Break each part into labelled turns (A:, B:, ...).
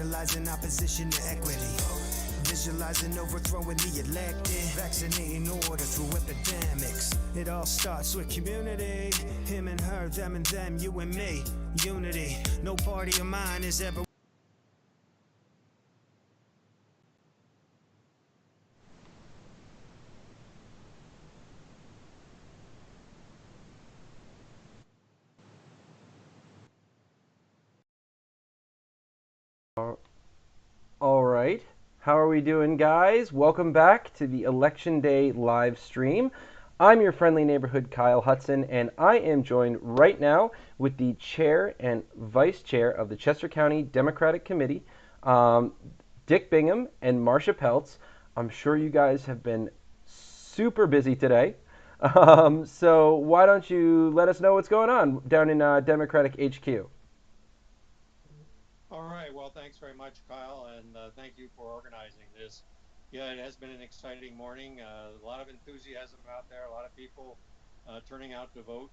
A: Revitalizing opposition to equity. Visualizing overthrowing the elected. Vaccinating order through epidemics. It all starts with community. Him and her, them and them, you and me. Unity. No party of mine is ever.
B: All right. How are we doing, guys? Welcome back to the Election Day live stream. I'm your friendly neighborhood Kyle Hudson, and I am joined right now with the chair and vice chair of the Chester County Democratic Committee, Dick Bingham and Marcia Peltz. I'm sure you guys have been super busy today. So why don't you let us know what's going on down in Democratic HQ?
C: All right. Well, thanks very much, Kyle, and thank you for organizing this. Yeah, it has been an exciting morning. A lot of enthusiasm out there, a lot of people turning out to vote.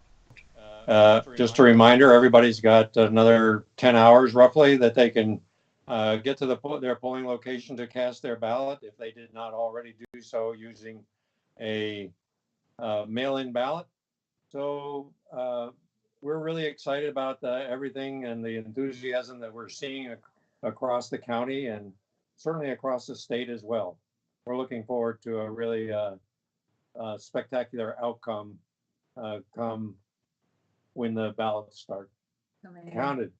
C: Just a reminder, everybody's got another 10 hours roughly that they can get to their polling location to cast their ballot if they did not already do so using a mail-in ballot. So we're really excited about everything and the enthusiasm that we're seeing across the county and certainly across the state as well. We're looking forward to a really spectacular outcome come when the ballots start counted,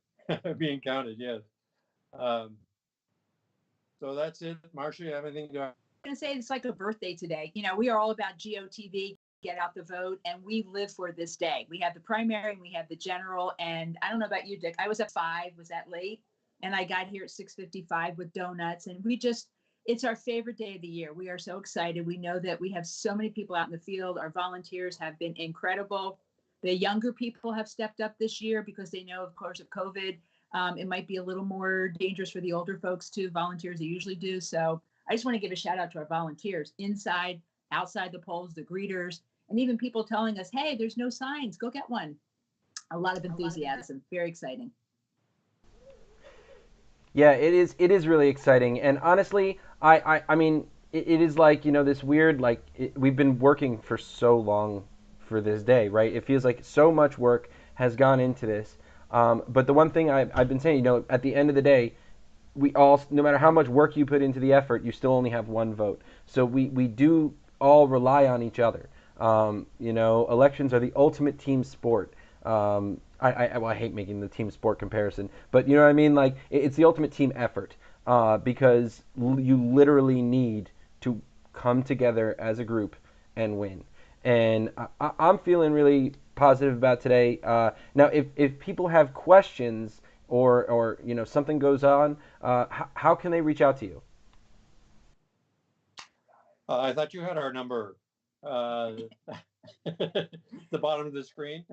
C: being counted. Yes. So that's it. Marcia, you have anything to?
D: I'm going to say it's like a birthday today. You know, we are all about GOTV, get out the vote, and we live for this day. We have the primary and we have the general. And I don't know about you, Dick. I was at 5, was that late? And I got here at 6:55 with donuts. And it's our favorite day of the year. We are so excited. We know that we have so many people out in the field. Our volunteers have been incredible. The younger people have stepped up this year because they know, of course, of COVID. It might be a little more dangerous for the older folks too, volunteers they usually do. So I just want to give a shout out to our volunteers inside, outside the polls, the greeters, and even people telling us, hey, there's no signs, go get one. A lot of enthusiasm, very exciting.
B: Yeah, it is really exciting. And honestly, I mean, it is like, this weird, like, we've been working for so long for this day, right? It feels like so much work has gone into this. But the one thing I've been saying, at the end of the day, we all, no matter how much work you put into the effort, you still only have one vote. So we do all rely on each other. Elections are the ultimate team sport. I hate making the team sport comparison, but you know what I mean? Like, it's the ultimate team effort because you literally need to come together as a group and win. And I'm feeling really positive about today. Now, if people have questions or something goes on, how can they reach out to you?
C: I thought you had our number, the bottom of the screen.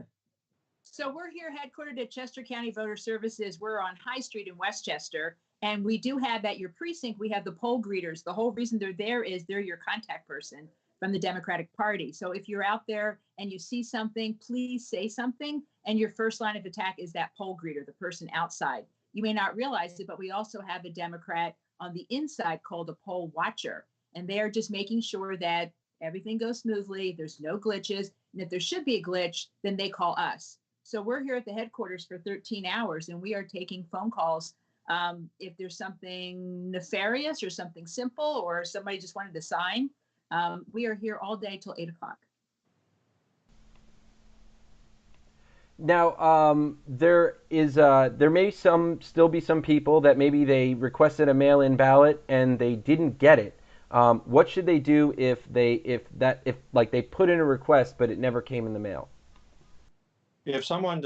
D: So we're here headquartered at Chester County Voter Services. We're on High Street in Westchester. And we do have at your precinct, we have the poll greeters. The whole reason they're there is they're your contact person from the Democratic Party. So if you're out there and you see something, please say something. And your first line of attack is that poll greeter, the person outside. You may not realize it, but we also have a Democrat on the inside called a poll watcher. And they're just making sure that everything goes smoothly, there's no glitches. And if there should be a glitch, then they call us. So we're here at the headquarters for 13 hours and we are taking phone calls. If there's something nefarious or something simple or somebody just wanted to sign, we are here all day till 8 o'clock.
B: Now, there may still be some people that maybe they requested a mail-in ballot and they didn't get it. What should they do if they put in a request but it never came in the mail?
C: If someone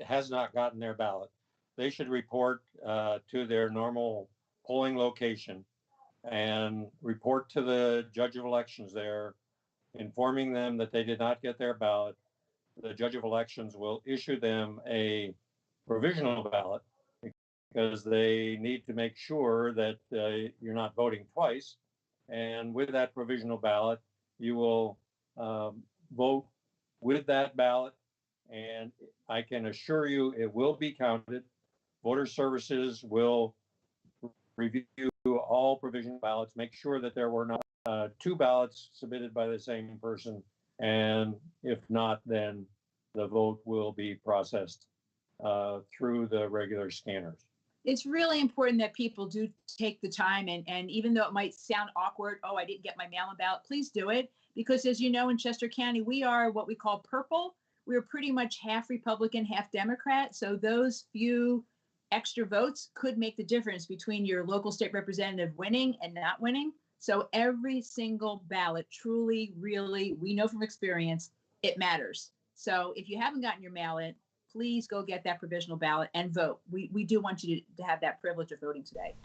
C: has not gotten their ballot, they should report to their normal polling location and report to the judge of elections there, informing them that they did not get their ballot. The judge of elections will issue them a provisional ballot because they need to make sure that you're not voting twice. And with that provisional ballot, you will vote with that ballot. And I can assure you it will be counted. Voter Services will review all provisional ballots, make sure that there were not two ballots submitted by the same person, and if not, then the vote will be processed through the regular scanners.
D: It's really important that people do take the time, and even though it might sound awkward, oh, I didn't get my mail-in ballot, please do it. Because as you know, in Chester County, we are what we call purple. We're pretty much half Republican, half Democrat. So those few extra votes could make the difference between your local state representative winning and not winning. So every single ballot truly, really, we know from experience, it matters. So if you haven't gotten your mail-in, please go get that provisional ballot and vote. We do want you to have that privilege of voting today.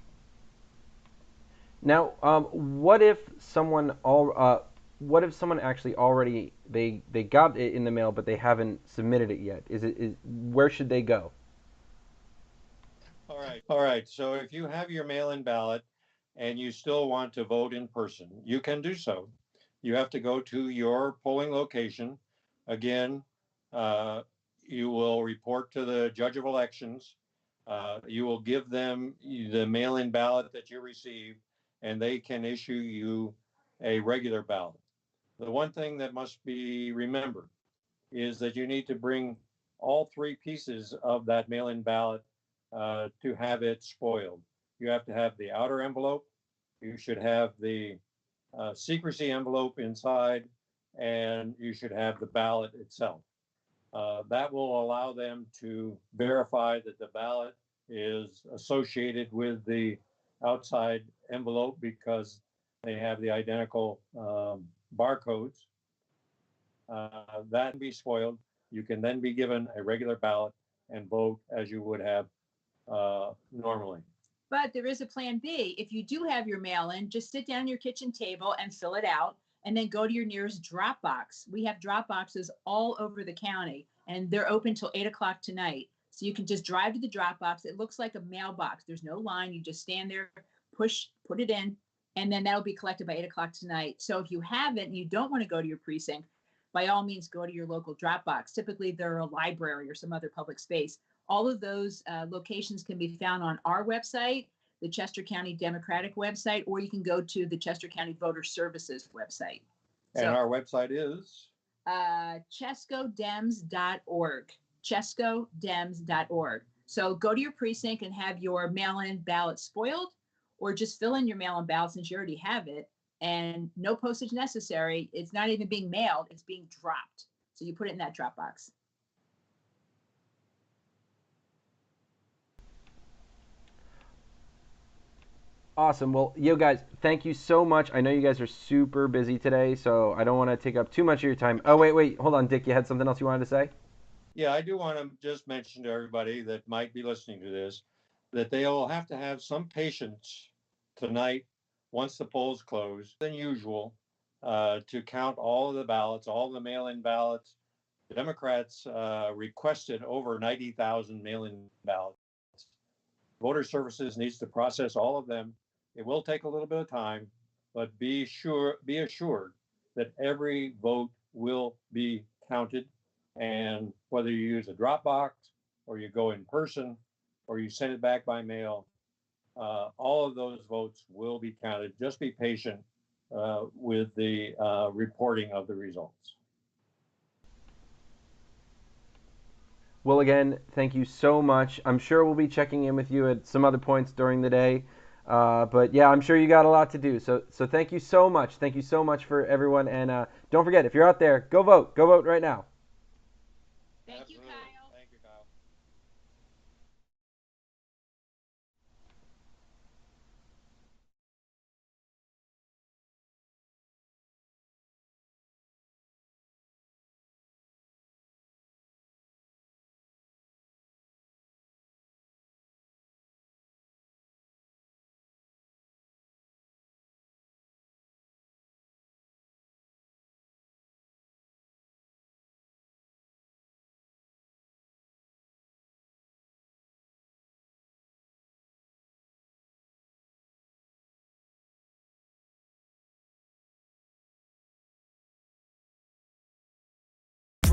B: Now, what if someone actually already they got it in the mail but they haven't submitted it yet? Where should they go?
C: All right. So if you have your mail-in ballot and you still want to vote in person, you can do so. You have to go to your polling location. Again, you will report to the judge of elections. You will give them the mail-in ballot that you received, and they can issue you a regular ballot. The one thing that must be remembered is that you need to bring all three pieces of that mail-in ballot to have it spoiled. You have to have the outer envelope. You should have the secrecy envelope inside, and you should have the ballot itself. That will allow them to verify that the ballot is associated with the outside envelope because they have the identical barcodes. That can be spoiled. You can then be given a regular ballot and vote as you would have normally.
D: But there is a plan B. If you do have your mail-in, just sit down at your kitchen table and fill it out, and then go to your nearest drop box. We have drop boxes all over the county, and they're open till 8 o'clock tonight. So you can just drive to the drop box. It looks like a mailbox. There's no line. You just stand there, push, put it in, and then that'll be collected by 8 o'clock tonight. So if you haven't and you don't want to go to your precinct, by all means, go to your local drop box. Typically, they're a library or some other public space. All of those locations can be found on our website, the Chester County Democratic website, or you can go to the Chester County Voter Services website.
C: And our website is?
D: ChescoDems.org. ChescoDems.org. So go to your precinct and have your mail-in ballot spoiled, or just fill in your mail-in ballot since you already have it, and no postage necessary. It's not even being mailed, it's being dropped. So you put it in that drop box.
B: Awesome. Well, you guys, thank you so much. I know you guys are super busy today, so I don't want to take up too much of your time. Oh, wait. Hold on, Dick. You had something else you wanted to say?
C: Yeah, I do want to just mention to everybody that might be listening to this that they will have to have some patience tonight once the polls close than usual to count all of the ballots, all the mail-in ballots. The Democrats requested over 90,000 mail-in ballots. Voter Services needs to process all of them. It will take a little bit of time, but be assured that every vote will be counted. And whether you use a drop box or you go in person or you send it back by mail, all of those votes will be counted. Just be patient with the reporting of the results.
B: Well, again, thank you so much. I'm sure we'll be checking in with you at some other points during the day. But yeah, I'm sure you got a lot to do. So thank you so much. Thank you so much for everyone. And don't forget, if you're out there, go vote. Go vote right now.
D: Thank you, Kyle.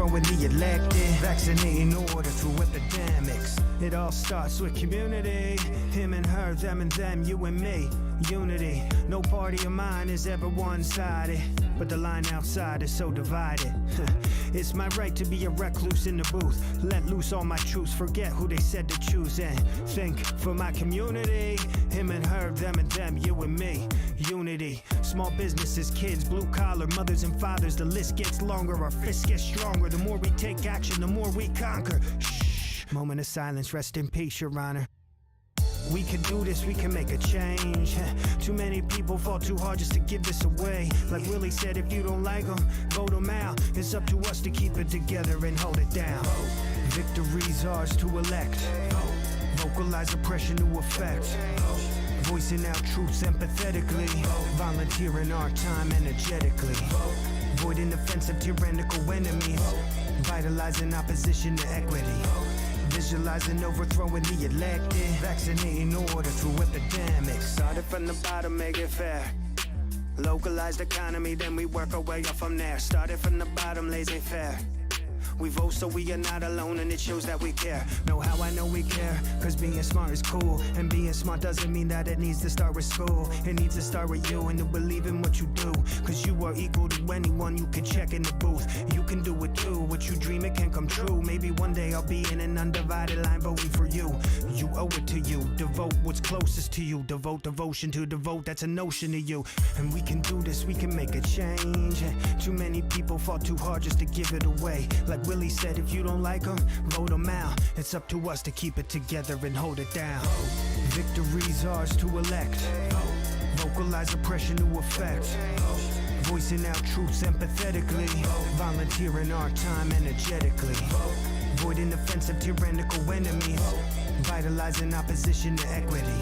A: overthrowing the elected, vaccinating order through epidemics. It all starts with community, him and her, them and them, you and me. Unity, no party of mine is ever one-sided, but the line outside is so divided. It's my right to be a recluse in the booth, let loose all my truths, forget who they said to choose, and think for my community, him and her, them and them, you and me. Unity, small businesses, kids, blue collar, mothers and fathers, the list gets longer, our fists get stronger, the more we take action, the more we conquer. Shh, moment of silence, rest in peace, Your Honor. We can do this, we can make a change. Too many people fall too hard just to give this away. Like Willie said, if you don't like them, vote them out. It's up to us to keep it together and hold it down. Victory's ours to elect. Vocalize oppression to effect. Voicing out truths empathetically. Volunteering our time energetically. Voiding offensive tyrannical enemies. Vitalizing opposition to equity. Visualizing overthrowing the elected, vaccinating order through epidemics. Started from the bottom, make it fair. Localized economy, then we work our way up from there. Started from the bottom, laissez-faire. We vote so we are not alone, and it shows that we care. Know how I know we care? Cause being smart is cool, and being smart doesn't mean that it needs to start with school. It needs to start with you and to believe in what you do. Cause you are equal to anyone you can check in the booth. You can do it too, what you dream it can come true. Maybe one day I'll be in an undivided line voting for you. You owe it to you, devote what's closest to you. Devote devotion to devote, that's a notion to you. And we can do this, we can make a change. Too many people fought too hard just to give it away. Like Willie said, if you don't like them, vote them out. It's up to us to keep it together and hold it down. Victory's ours to elect. Vocalize oppression to effect. Voicing out truths empathetically. Volunteering our time energetically. Voiding offensive tyrannical enemies. Vitalizing opposition to equity.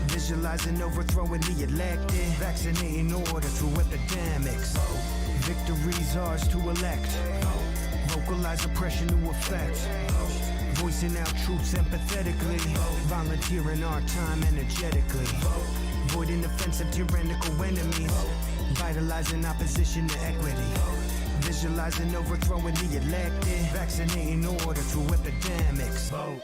A: Visualizing overthrowing the elected. Vaccinating order through epidemics. Victory's ours to elect. Vocalize oppression to effect. Voicing out truths empathetically. Volunteering our time energetically. Voiding offensive tyrannical enemies. Vitalizing opposition to equity. Visualizing overthrowing the elected. Vaccinating order through epidemics. Vote.